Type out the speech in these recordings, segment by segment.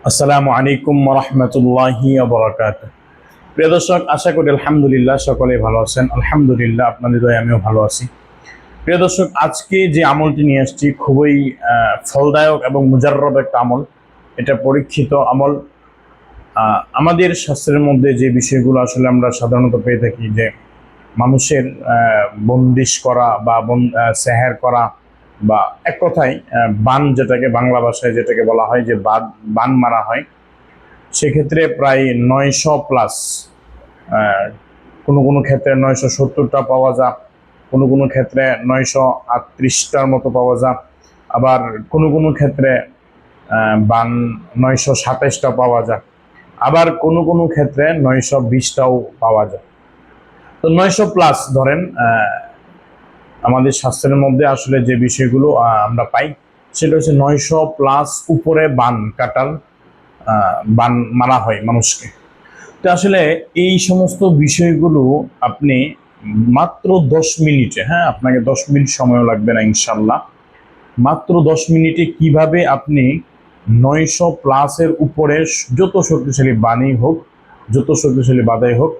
আসসালামু আলাইকুম ওয়া রাহমাতুল্লাহি ওয়া বারাকাতুহু। প্রিয় দর্শক, আশা করি আলহামদুলিল্লাহ সকলেই ভালো আছেন। আলহামদুলিল্লাহ আপনাদের দয়ায় আমিও ভালো আছি। প্রিয় দর্শক, আজকে যে আমলটি নিয়ে আসছি খুবই ফলদায়ক এবং মুজাররব একটা আমল। এটা পরীক্ষিত আমল। আমাদের শাস্ত্রের মধ্যে যে বিষয়গুলো আসলে আমরা সাধারণত পেয়ে থাকি, যে মানুষের বন্দিশ করা বা সেহের করা, বা এক কথায় বান, যেটাকে বাংলা ভাষায় যেটাকে বলা হয় যে বান মারা হয়, সেক্ষেত্রে প্রায় 900+, কোনো কোনো ক্ষেত্রে 970টা পাওয়া যায়, কোনো কোনো ক্ষেত্রে 938টার মতো পাওয়া যায়, আবার কোনো কোনো ক্ষেত্রে 927টা পাওয়া যায়, আবার কোনো কোনো ক্ষেত্রে 920টাও পাওয়া যায়। তো 900+ ধরেন, আমাদের শাস্ত্রের মধ্যে আসলে যে বিষয়গুলো আমরা পাই সেটা হচ্ছে 900+ উপরে বান কাটার, বান মারা হয় মানুষকে। তো আসলে এই সমস্ত বিষয়গুলো আপনি মাত্র 10 মিনিটে, আপনাকে 10 মিনিট সময় লাগবে না ইনশাল্লাহ, মাত্র 10 মিনিটে কিভাবে আপনি 900+-এর উপরে যত শক্তিশালী বাণী হোক, যত শক্তিশালী বাধাই হোক,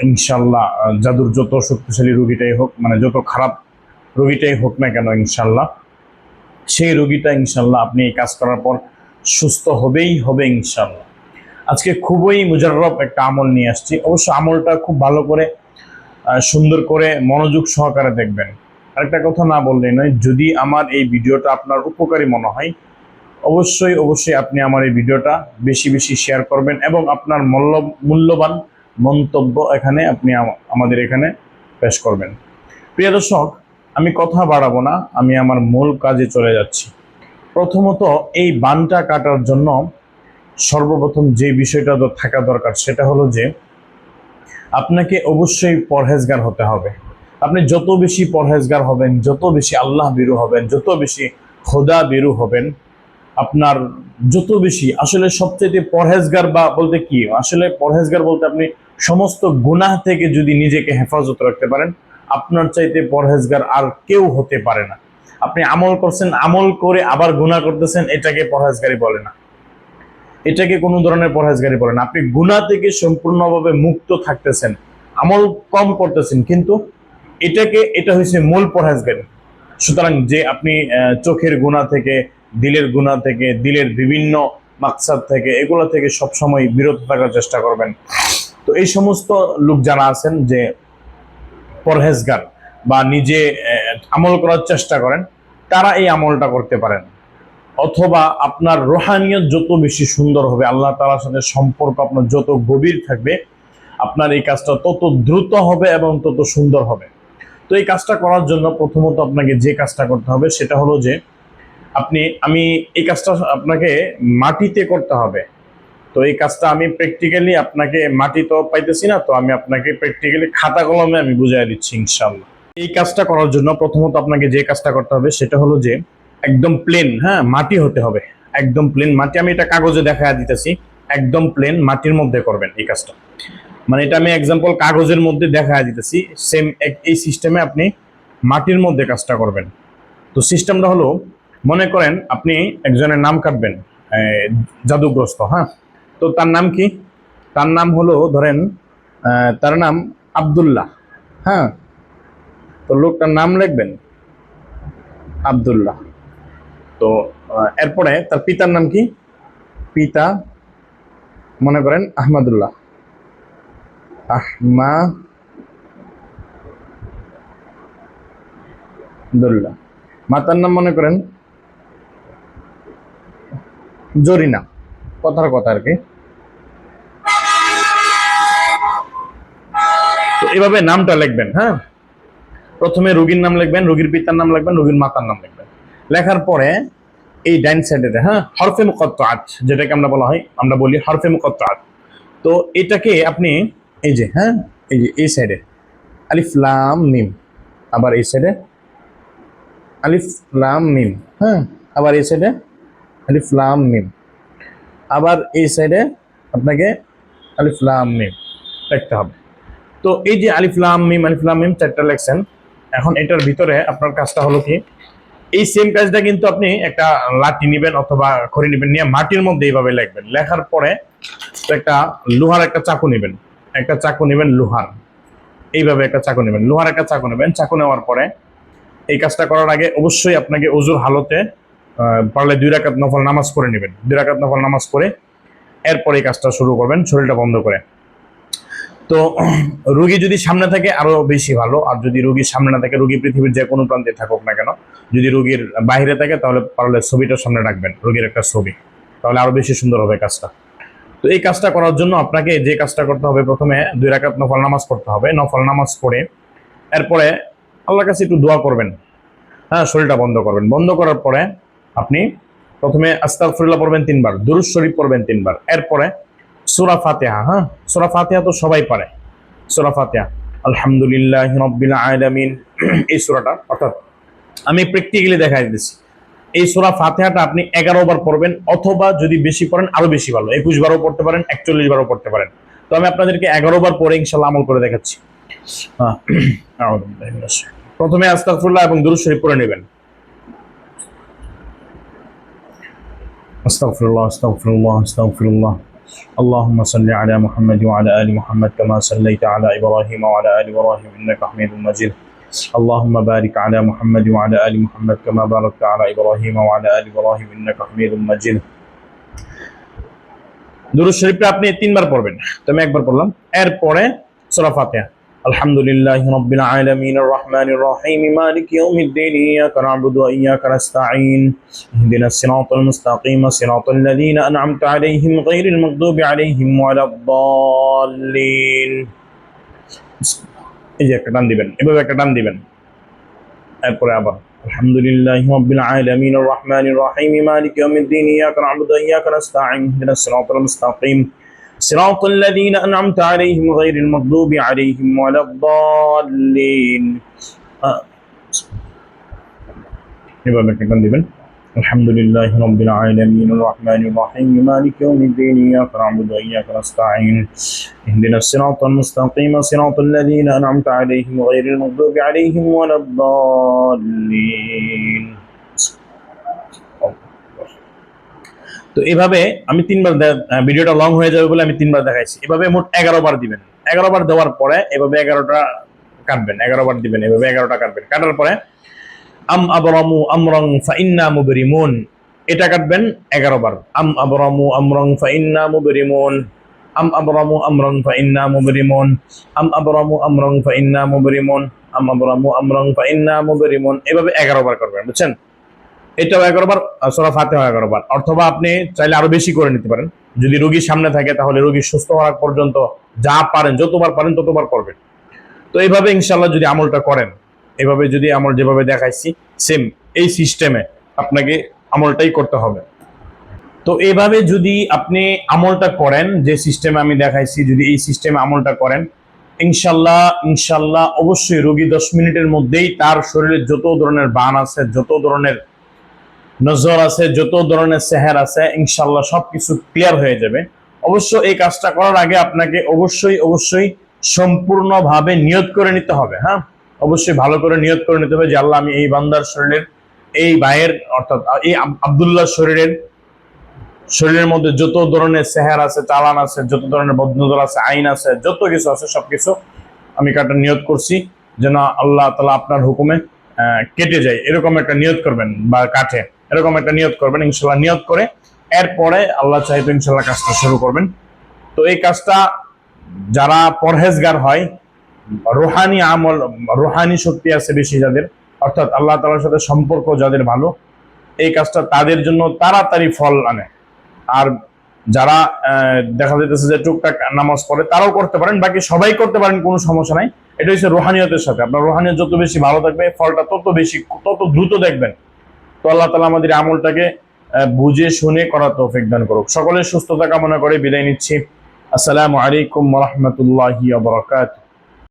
ইনশাল্লাহ জাদুর যত শক্তিশালী রোগীটাই হোক, মানে যত খারাপ রোগীটাই হোক না কেন, ইনশাল্লাহ সেই রোগীটা ইনশাল্লাহ আপনি এই কাজ করার পর সুস্থ হবেই হবে ইনশাল্লাহ। আজকে খুবই মুজাররব একটা আমল নিয়ে আসছি। অবশ্য আমলটা খুব ভালো করে সুন্দর করে মনোযোগ সহকারে দেখবেন। আরেকটা কথা না বললেই নয়, যদি আমার এই ভিডিওটা আপনার উপকারী মনে হয়, অবশ্যই অবশ্যই আপনি আমার এই ভিডিওটা বেশি বেশি শেয়ার করবেন এবং আপনার মূল্যবান মন্তব্য এখানে আপনি আমাদের এখানে পেশ করবেন। প্রিয় দর্শক, আমি কথা বাড়াবো না, আমি আমার মূল কাজে চলে যাচ্ছি। প্রথমত, এই বানটা কাটার জন্য সর্বপ্রথম যে বিষয়টা থাকা দরকার সেটা হলো যে আপনাকে অবশ্যই পরহেজগার হতে হবে। আপনি যত বেশি পরহেজগার হবেন, যত বেশি আল্লাহ বিরু হবেন, যত বেশি খোদা বিরু হবেন, আপনার যত বেশি আসলে সবচেয়ে পরহেজগার বা বলতে কি, আসলে পরহেজগার বলতে আপনি সমস্ত গুনাহ থেকে যদি নিজেকে হেফাজত রাখতে পারেন, আপনার চাইতে পরহেজগার আর কেউ হতে পারে না। আপনি আমল করছেন, আমল করে আবার গুনাহ করতেছেন, এটাকে পরহেজগারি বলে না, এটাকে কোনো ধরনের পরহেজগারি বলে না। আপনি গুনাহ থেকে সম্পূর্ণভাবে মুক্ত থাকতেছেন, আমল কম করতেছেন, কিন্তু এটা হচ্ছে মূল পরহেজগারি। সুতরাং যে আপনি চোখের গুনাহ থেকে, দিলের গুনাহ থেকে, দিলের বিভিন্ন মাকসাদ থেকে, এগুলো থেকে সবসময় বিরত থাকার চেষ্টা করবেন। তো এই সমস্ত লোক যারা আছেন যে পরহেজগার বা নিজে আমল করার চেষ্টা করেন, তারা এই আমলটা করতে পারেন। অথবা আপনার রুহানিয়ত যত বেশি সুন্দর হবে, আল্লাহ তাআলার সাথে সম্পর্ক আপনার যত গভীর থাকবে, আপনার এই কাজটা তত দ্রুত হবে এবং তত সুন্দর হবে। তো এই কাজটা করার জন্য প্রথমত আপনাকে যে কাজটা করতে হবে সেটা হলো যে আমি এই কাজটা আপনাকে মাটিতে করতে হবে। তো এই কাজটা আমি প্র্যাকটিক্যালি আপনাকে, মাটি তো পাইতেছি না, তো আমি আপনাকে প্র্যাকটিক্যালি খাতা কলমে আমি বুঝিয়ে দিচ্ছি ইনশাআল্লাহ। এই কাজটা করার জন্য প্রথমত আপনাকে যে কাজটা করতে হবে সেটা হলো যে একদম প্লেন, মাটি হতে হবে, একদম প্লেন মাটি। আমি এটা কাগজে দেখা দিতেছি, একদম প্লেন মাটির মধ্যে করবেন এই কাজটা। মানে এটা আমি এক্সাম্পল কাগজের মধ্যে দেখা দিতেছি, সেম এই সিস্টেমে আপনি মাটির মধ্যে কাজটা করবেন। তো সিস্টেমটা হলো, মনে করেন আপনি একজনের নাম কাটবেন, জাদুগ্রস্ত, তো তার নাম কি? তার নাম হলো ধরেন, তার নাম আব্দুল্লাহ। তো লোকটার নাম লিখবেন আব্দুল্লাহ। তো এরপরে তার পিতার নাম কি? পিতা মনে করেন আহমদুল্লাহ, আহমাদুল্লাহ। মাতার নাম মনে করেন জরিনা, কথার কথা আর কি। তো এভাবে নামটা লিখবেন। প্রথমে রোগীর নাম লিখবেন, রোগীর পিতার নাম লিখবেন, রোগীর মাতার নাম লিখবেন। লেখার পরে এই ডাইন সাইডে হরফে মুকাত্তাআত, যেটাকে আমরা বলি হরফে মুকাত্তাআত। তো এটাকে আপনি এই যে এই সাইডে আলিফ লাম মিম, আবার এই সাইডে আলিফ লাম মিম, আবার এই সাইডে আলিফ লাম মিম, আবার এই সাইডে আপনাকে আলিফ লাম মিম লিখতে হবে। তো এই যে আলিফ লাম মিম চারটা লেখছেন, এখন এটার ভিতরে আপনার কাজটা হলো কি, এই সেম কাজটা কিন্তু আপনি একটা লাঠি নেবেন অথবা খড়ি নেবেন, নিয়ে মাটির মধ্যে এইভাবে লিখবেন। লেখার পরে একটা লোহার একটা চাকু নেবেন, একটা চাকু নেবেন লোহার, এইভাবে একটা চাকু নেবেন, লোহার একটা চাকু নেবেন। চাকু নেওয়ার পরে এই কাজটা করার আগে অবশ্যই আপনাকে ওযুর হালতে পারলে 2 রাকাত নফল নামাজ পড়ে নেবেন। 2 রাকাত নফল নামাজ পড়ে এরপরে এই কাজটা শুরু করবেন শরীরটা বন্ধ করে। তো রোগী যদি সামনে থাকে আরো বেশি ভালো, আর যদি রোগীর সামনে না থাকে, রোগী পৃথিবীর যে কোনো প্রান্তে থাকুক না কেন, যদি রোগীর বাইরে থাকে তাহলে পারলে ছবিটার সামনে রাখবেন, রোগীর একটা ছবি, তাহলে আরো বেশি সুন্দর হবে কাজটা। তো এই কাজটা করার জন্য আপনাকে যে কাজটা করতে হবে, প্রথমে 2 রাকাত নফল নামাজ পড়তে হবে। নফল নামাজ পড়ে এরপরে আল্লাহর কাছে একটু দোয়া করবেন, হ্যাঁ, শরীরটা বন্ধ করবেন। বন্ধ করার পরে আপনি প্রথমে আস্তাগফিরুল্লাহ পড়বেন 3 বার, দুরূদ শরীফ পড়বেন 3 বার, এরপরে সূরা ফাতিহা, হ্যাঁ, সূরা ফাতিহা তো সবাই পারে, সূরা ফাতিহা আলহামদুলিল্লাহি রাব্বিল আলামিন, এই সূরাটা, অর্থাৎ আমি প্র্যাকটিক্যালি দেখাই দিচ্ছি। এই সূরা ফাতিহাটা আপনি 11 বার পড়বেন, অথবা যদি বেশি পড়েন আরো বেশি ভালো, 21 বারও পড়তে পারেন, 41 বারও পড়তে পারেন। তো আমি আপনাদেরকে 11 বার পড়ে ইনশাআল্লাহ আমল করে দেখাচ্ছি। প্রথমে আস্তাগফিরুল্লাহ এবং দুরূদ শরীফ পড়ে নেবেন। আস্তাগফিরুল্লাহ আস্তাগফিরুল্লাহ আস্তাগফিরুল্লাহ اللهم صل على محمد وعلى ال محمد كما صليت على ابراهيم وعلى ال ابراهيم انك حميد مجيد اللهم بارك على محمد وعلى ال محمد كما باركت على ابراهيم وعلى ال ابراهيم انك حميد مجيد। দুরূদ শরীফটা আপনি 3 বার পড়বেন, তো আমি একবার পড়লাম। এরপরে সূরা ফাতিহা আলহামদুলিল্লাহি রাব্বিল আলামিন আর রহমানির রহিম মালিকি ইয়াউমিদ্দিন ইয়াকা না'বুদু ওয়া ইয়াকা নাস্তাঈন ইহদিনাস সিরাতাল মুস্তাকিম সিরাতাল লাযীনা আন'আমতা আলাইহিম গায়রিল মাগদুবি আলাইহিম ওয়ালাদ-দাল্লিন। এই যে একটা টান দিবেন, এভাবে একটা টান দিবেন। এরপরে আবার আলহামদুলিল্লাহি রাব্বিল আলামিন আর রহমানির রহিম মালিকি ইয়াউমিদ্দিন ইয়াকা না'বুদু ওয়া ইয়াকা নাস্তাঈন ইহদিনাস সিরাতাল মুস্তাকিম সিরাতাল লাযীনা আন'আমতা আলাইহিম গায়রিল মাগদুবি আলাইহিম ওয়ালাদ-দাল্লিন। এভাবে একটা টান দিবেন। আলহামদুলিল্লাহি রাব্বিল আলামিন আর রহমানির রহিম মালিকি ইয়াউমিদ্দিন ইয়াকা না'বুদু ওয়া ইয়াকা নাস্তাঈন ইহদিনাস সিরাতাল মুস্তাকিম সিরাতাল লাযীনা আন'আমতা আলাইহিম গায়রিল মাগদুবি আলাইহিম ওয়ালাদ-দাল্লিন। তো এভাবে আমি 3 বার, ভিডিওটা লং হয়ে যাবে বলে আমি 3 বার দেখাইছি। এভাবে মোট 11 বার দিবেন। 11 বার দেওয়ার পরে এভাবে 11টা কাটবেন, 11 বার দিবেন, এভাবে 11টা কাটবেন। কাটার পরে আম আবরামু আমরান ফাইন্না মুবরিমুন, এটা কাটবেন 11 বার। আম আবরামু আমরান ফাইন্না মুবরিমুন, আম আবরামু আমরান ফাইন্না মুবরিমুন, আম আবরামু আমরান ফাইন্না মুবরিমুন, আম আবরামু আমরান ফাইন্না মুবরিমুন, এভাবে 11 বার করবেন, বুঝছেন? এটাও 11 বার, সূরা ফাতিহা 11 বার, অথবা আপনি চাইলে আরো বেশি করে নিতে পারেন। যদি রোগীর সামনে থাকে তাহলে রোগী সুস্থ হওয়ার পর্যন্ত যা পারেন, যতবার পারেন ততবার করবেন। তো এইভাবে ইনশাআল্লাহ যদি আমলটা করেন, এভাবে যদি আমল যেভাবে দেখাইছি সেম এই সিস্টেমে আপনাকে আমলটাই করতে হবে। তো এইভাবে যদি আপনি আমলটা করেন, যে সিস্টেমে আমি দেখাইছি, যদি এই সিস্টেমে আমলটা করেন, ইনশাআল্লাহ ইনশাআল্লাহ অবশ্যই রোগী 10 মিনিটের মধ্যেই তার শরীরে যত ধরনের বান আছে, যত ধরনের নজর আছে, যত ধরনের সেহের আছে, ইনশাআল্লাহ সবকিছু ক্লিয়ার হয়ে যাবে। অবশ্য এই কাজটা করার আগে আপনাকে অবশ্যই সম্পূর্ণভাবে নিয়ত করে নিতে হবে। হ্যাঁ, অবশ্যই ভালো করে নিয়ত করে নিতে হবে যে আল্লাহ, আমি এই বান্দার শরীরের, এই ভাইয়ের অর্থাৎ এই আব্দুল্লাহর শরীরের মধ্যে যত ধরনের সেহের আছে, চালান আছে, যত ধরনের বদনজর আছে, আইন আছে, যত কিছু আছে সবকিছু আমি কাটার নিয়ত করছি, যেন আল্লাহ তাআলা আপনার হুকুমে কেটে যায়, এরকম একটা নিয়ত করবেন, বা কাটে এরকম একটা নিয়ত করবেন। ইনশাআল্লাহ নিয়ত করে এরপরে আল্লাহ চাইতো ইনশাআল্লাহ কাজটা শুরু করবেন। তো এই কাজটা যারা পরহেজগার হয়, রুহানি আমল, রুহানি শক্তি আছে বেশি যাদের, অর্থাৎ আল্লাহ তাআলার সাথে সম্পর্ক যাদের ভালো, এই কাজটা তাদের জন্য তাড়াতাড়ি ফল আনে। আর যারা দেখা যাইতেছে যে টুকটাক নামাজ পড়ে, তারাও করতে পারেন, বাকি সবাই করতে পারেন, কোনো সমস্যা নাই। এটা হচ্ছে রুহানিয়তের সাথে। আপনার রুহানিয়ত যত বেশি ভালো থাকবে, ফলটা তত বেশি, তত দ্রুত দেখবেন। তো আল্লাহ তাআলা আমাদের আমলটাকে বুঝে শুনে করার তৌফিক দান করুক। সকলের সুস্থতা কামনা করে বিদায় নিচ্ছি। আসসালামু আলাইকুম ওয়া রাহমাতুল্লাহি ওয়া বারাকাতুহু।